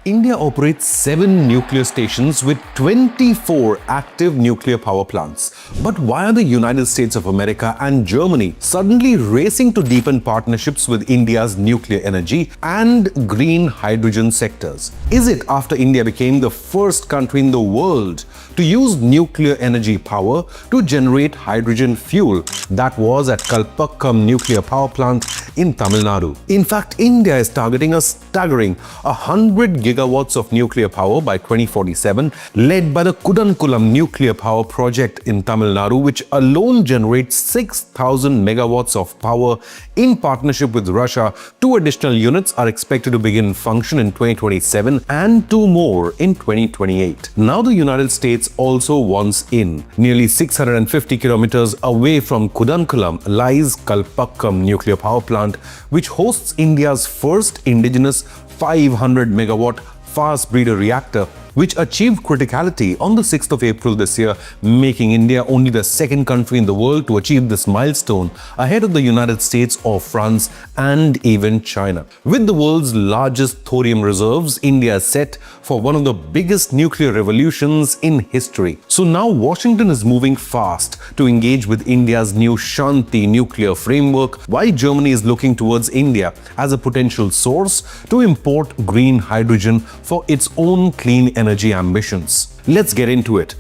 India operates 7 nuclear stations with 24 active nuclear power plants. But why are the United States of America and Germany suddenly racing to deepen partnerships with India's nuclear energy and green hydrogen sectors? Is it after India became the first country in the world to use nuclear energy power to generate hydrogen fuel that was at Kalpakkam nuclear power plant in Tamil Nadu? In fact, India is targeting a staggering 100 gigawatts of nuclear power by 2047, led by the Kudankulam nuclear power project in Tamil Nadu, which alone generates 6,000 megawatts of power. In partnership with Russia, 2 additional units are expected to begin function in 2027 and 2 more in 2028. Now the United States also wants in. Nearly 650 kilometers away from Kudankulam lies Kalpakkam nuclear power plant, which hosts India's first indigenous 500 megawatt fast breeder reactor, which achieved criticality on the 6th of April this year, making India only the second country in the world to achieve this milestone, ahead of the United States or France and even China. With the world's largest thorium reserves, India is set for one of the biggest nuclear revolutions in history. So now Washington is moving fast to engage with India's new Shanti nuclear framework, while Germany is looking towards India as a potential source to import green hydrogen for its own clean energy ambitions. Let's get into it.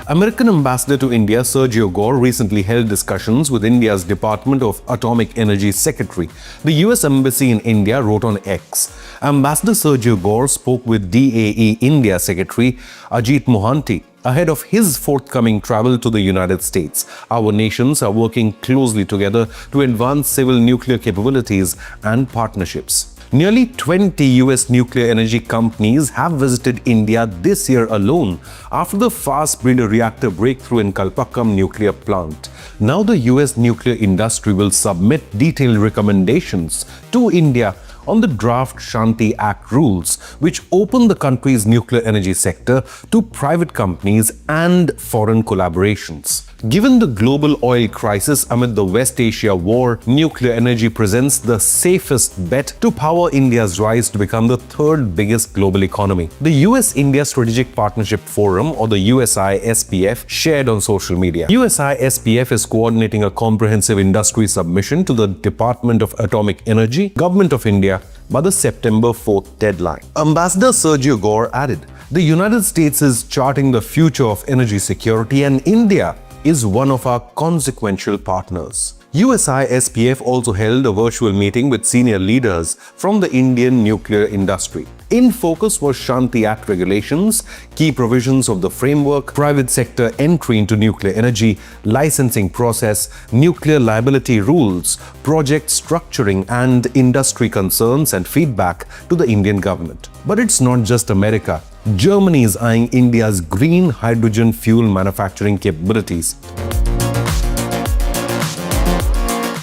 American Ambassador to India Sergio Gore recently held discussions with India's Department of Atomic Energy Secretary. The US Embassy in India wrote on X. Ambassador Sergio Gore spoke with DAE India Secretary Ajit Mohanty ahead of his forthcoming travel to the United States. Our nations are working closely together to advance civil nuclear capabilities and partnerships. Nearly 20 US nuclear energy companies have visited India this year alone after the fast breeder reactor breakthrough in Kalpakkam nuclear plant. Now the US nuclear industry will submit detailed recommendations to India on the draft Shanti Act rules, which open the country's nuclear energy sector to private companies and foreign collaborations. Given the global oil crisis amid the West Asia war, nuclear energy presents the safest bet to power India's rise to become the third biggest global economy. The US-India Strategic Partnership Forum, or the USI-SPF, shared on social media. USI-SPF is coordinating a comprehensive industry submission to the Department of Atomic Energy, Government of India, by the September 4th deadline. Ambassador Sergio Gore added, "The United States is charting the future of energy security, and India is one of our consequential partners." USI-SPF also held a virtual meeting with senior leaders from the Indian nuclear industry. In focus was Shanti Act regulations, key provisions of the framework, private sector entry into nuclear energy, licensing process, nuclear liability rules, project structuring, and industry concerns and feedback to the Indian government. But it's not just America. Germany is eyeing India's green hydrogen fuel manufacturing capabilities.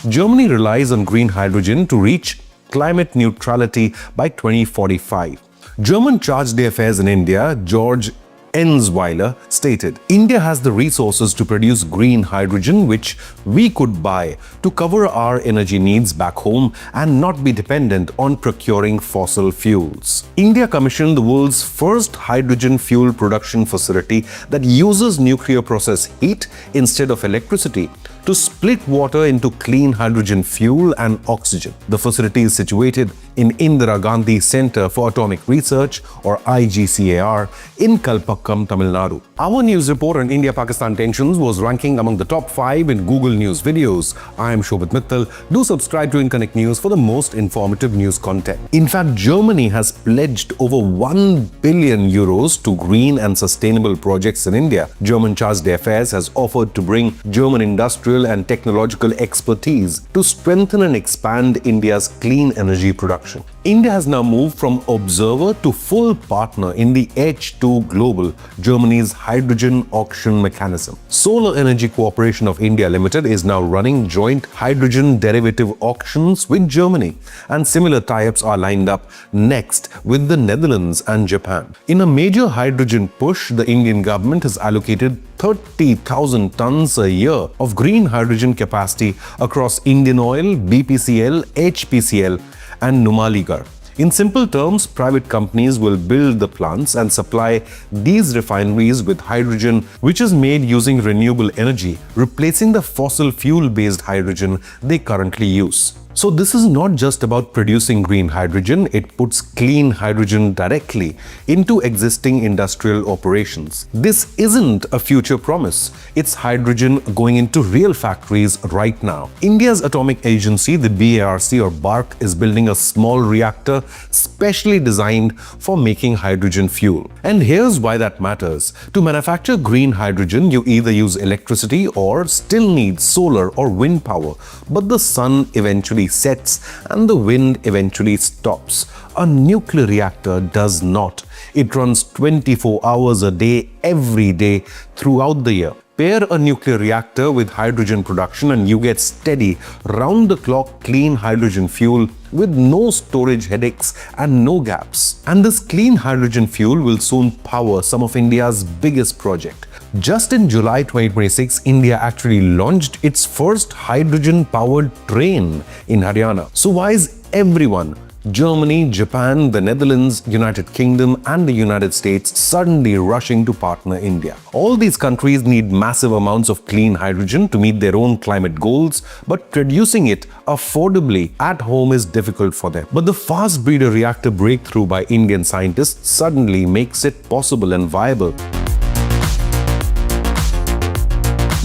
Germany relies on green hydrogen to reach climate neutrality by 2045. German Charge d'Affaires in India, George Enzweiler, stated, "India has the resources to produce green hydrogen which we could buy to cover our energy needs back home and not be dependent on procuring fossil fuels." India commissioned the world's first hydrogen fuel production facility that uses nuclear process heat instead of electricity to split water into clean hydrogen fuel and oxygen. The facility is situated in Indira Gandhi Center for Atomic Research, or IGCAR, in Kalpakkam, Tamil Nadu. Our news report on India-Pakistan tensions was ranking among the top 5 in Google News videos. I am Shobhit Mittal. Do subscribe to InConnect News for the most informative news content. In fact, Germany has pledged over 1 billion euros to green and sustainable projects in India. German Charge d'Affaires has offered to bring German industrial and technological expertise to strengthen and expand India's clean energy production. India has now moved from observer to full partner in the H2Global, Germany's hydrogen auction mechanism. Solar Energy Corporation of India Limited is now running joint hydrogen derivative auctions with Germany, and similar tie-ups are lined up next with the Netherlands and Japan. In a major hydrogen push, the Indian government has allocated 30,000 tons a year of green hydrogen capacity across Indian Oil, BPCL, HPCL, and Numaligarh. In simple terms, private companies will build the plants and supply these refineries with hydrogen, which is made using renewable energy, replacing the fossil fuel-based hydrogen they currently use. So this is not just about producing green hydrogen, it puts clean hydrogen directly into existing industrial operations. This isn't a future promise, it's hydrogen going into real factories right now. India's atomic agency, the BARC, is building a small reactor specially designed for making hydrogen fuel. And here's why that matters. To manufacture green hydrogen, you either use electricity or still need solar or wind power, but the sun eventually sets and the wind eventually stops. A nuclear reactor does not. It runs 24 hours a day, every day, throughout the year. Pair a nuclear reactor with hydrogen production and you get steady, round-the-clock clean hydrogen fuel with no storage headaches and no gaps. And this clean hydrogen fuel will soon power some of India's biggest project. Just in July 2026, India actually launched its first hydrogen-powered train in Haryana. So why is everyone, Germany, Japan, the Netherlands, United Kingdom and the United States suddenly rushing to partner India? All these countries need massive amounts of clean hydrogen to meet their own climate goals, but producing it affordably at home is difficult for them. But the fast breeder reactor breakthrough by Indian scientists suddenly makes it possible and viable.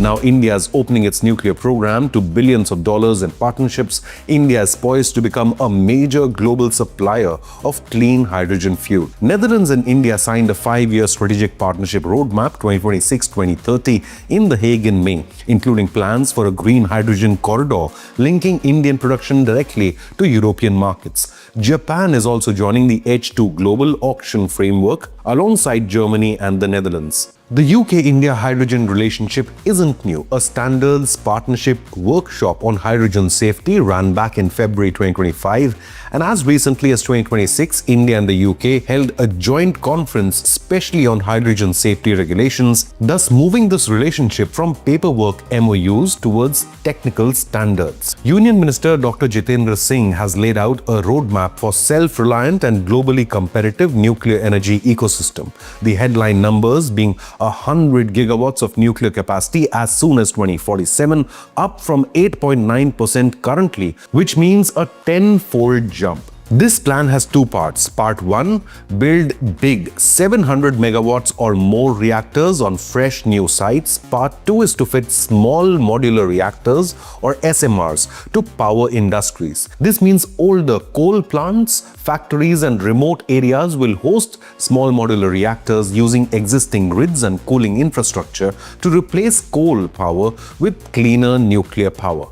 Now India is opening its nuclear program to billions of dollars in partnerships. India is poised to become a major global supplier of clean hydrogen fuel. Netherlands and India signed a 5-year strategic partnership roadmap 2026-2030 in The Hague in May, including plans for a green hydrogen corridor linking Indian production directly to European markets. Japan is also joining the H2Global auction framework alongside Germany and the Netherlands. The UK-India hydrogen relationship isn't new. A standards partnership workshop on hydrogen safety ran back in February 2025, and as recently as 2026, India and the UK held a joint conference specially on hydrogen safety regulations, thus moving this relationship from paperwork MOUs towards technical standards. Union Minister Dr. Jitendra Singh has laid out a roadmap for self-reliant and globally competitive nuclear energy ecosystem. The headline numbers being 100 gigawatts of nuclear capacity as soon as 2047, up from 8.9% currently, which means a 10-fold jump. This plan has two parts. Part 1, build big 700 megawatts or more reactors on fresh new sites. Part 2 is to fit small modular reactors or SMRs to power industries. This means older coal plants, factories and remote areas will host small modular reactors using existing grids and cooling infrastructure to replace coal power with cleaner nuclear power.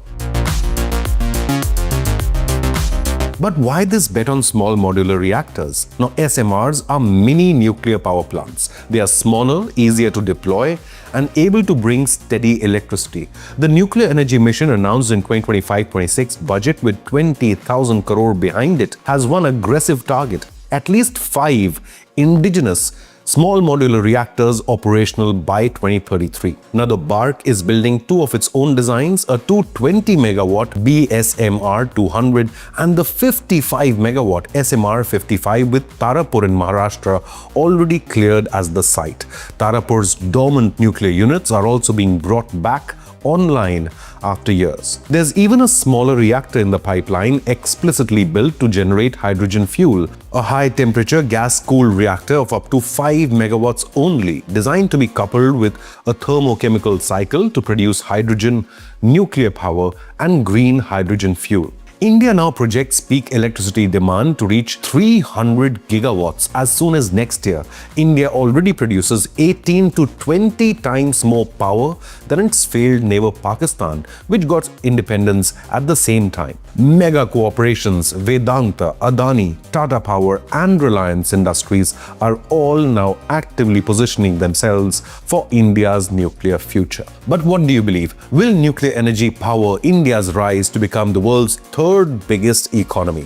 But why this bet on small modular reactors? Now, SMRs are mini nuclear power plants. They are smaller, easier to deploy, and able to bring steady electricity. The nuclear energy mission announced in 2025-26 budget with 20,000 crore behind it has one aggressive target: at least 5 indigenous small modular reactors operational by 2033. Now the BARC is building 2 of its own designs, a 220 megawatt BSMR 200 and the 55 megawatt SMR 55 with Tarapur in Maharashtra already cleared as the site. Tarapur's dormant nuclear units are also being brought back online after years. There's even a smaller reactor in the pipeline explicitly built to generate hydrogen fuel, a high-temperature gas-cooled reactor of up to 5 megawatts only, designed to be coupled with a thermochemical cycle to produce hydrogen, nuclear power, and green hydrogen fuel. India now projects peak electricity demand to reach 300 gigawatts as soon as next year. India already produces 18 to 20 times more power than its failed neighbor Pakistan, which got independence at the same time. Mega corporations Vedanta, Adani, Tata Power and Reliance Industries are all now actively positioning themselves for India's nuclear future. But what do you believe? Will nuclear energy power India's rise to become the world's third biggest economy?